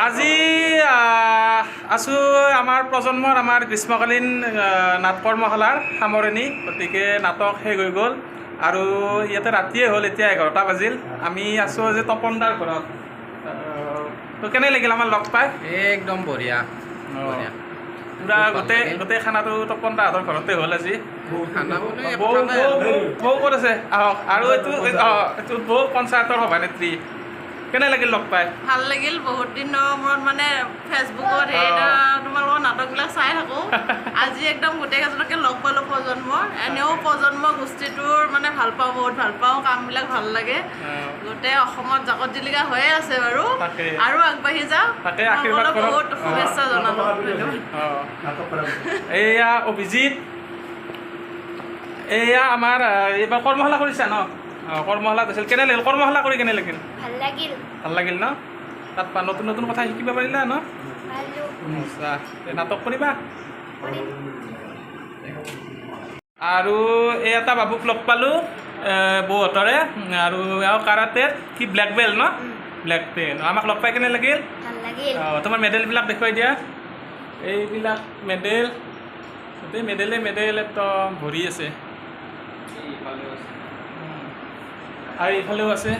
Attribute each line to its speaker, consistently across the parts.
Speaker 1: আজি আছোঁ আমাৰ প্ৰজন্মৰ আমাৰ গ্ৰীষ্মকালীন নাট কৰ্মশালাৰ সামৰণি। গতিকে নাটক শেষ হৈ গ'ল আৰু ইয়াতে ৰাতিয়ে হ'ল, এতিয়া 11টা বাজিল। আমি আছোঁ আজি তপন দাৰ ঘৰত। তো কেনে লাগিল আমাৰ লগ পাই?
Speaker 2: একদম বঢ়িয়া বঢ়িয়া।
Speaker 1: পুৰা গোটেই খানাটো তপন দাহঁতৰ ঘৰতে হ'ল আজি।
Speaker 2: খানা মানে
Speaker 1: বৌ ক'ত আছে? আহক। আৰু এইটো বৌ পঞ্চায়তৰ সভানেত্ৰী। কেনে লাগিল লগ পাই?
Speaker 3: ভাল লাগিল। বহুত দিনৰ মূৰত মানে ফেচবুকত তোমালোকৰ নাটকবিলাক চাই থাকোঁ। আজি একদম গোটেইকেইজনকে লগ পালোঁ প্ৰজন্মৰ। এনেও প্ৰজন্ম গোষ্ঠীটোৰ মানে ভাল পাওঁ, বহুত ভাল পাওঁ, কামবিলাক ভাল লাগে। গোটেই অসমত জাকত জিলিকা হৈয়ে আছে বাৰু, আৰু আগবাঢ়ি যাওঁ। সকলোকে বহুত শুভেচ্ছা জনালোঁ।
Speaker 1: এয়া অভিজিত, এয়া আমাৰ এইবাৰ কৰ্মশালা কৰিছা ন? কৰ্মশালাত আছিল। কেনে লাগিল কৰ্মশালা কৰি? কেনে লাগিল? ভাল লাগিল ন? তাত নতুন নতুন কথা শিকিব পাৰিলা ন? আচ্ছা, নাটক কৰিবা? আৰু এই এটা বাবুক লগ পালোঁ বৌহঁতৰে, আৰু কাৰাটেৰ কি ব্লেক বেল্ট ন? Black belt. আমাক লগ পাই কেনে লাগিল? তোমাৰ মেডেলবিলাক দেখুৱাই দিয়া। এইবিলাক মেডেল, গোটেই মেডেল একদম ভৰি আছে। আৰু এইফালেও আছে,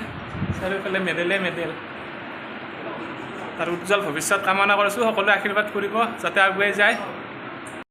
Speaker 1: চাৰিওফালে মেডেল। তাৰ উজ্জ্বল ভৱিষ্যত কামনা কৰিছোঁ। সকলোৱে আশীৰ্বাদ কৰিব যাতে আগুৱাই যায়।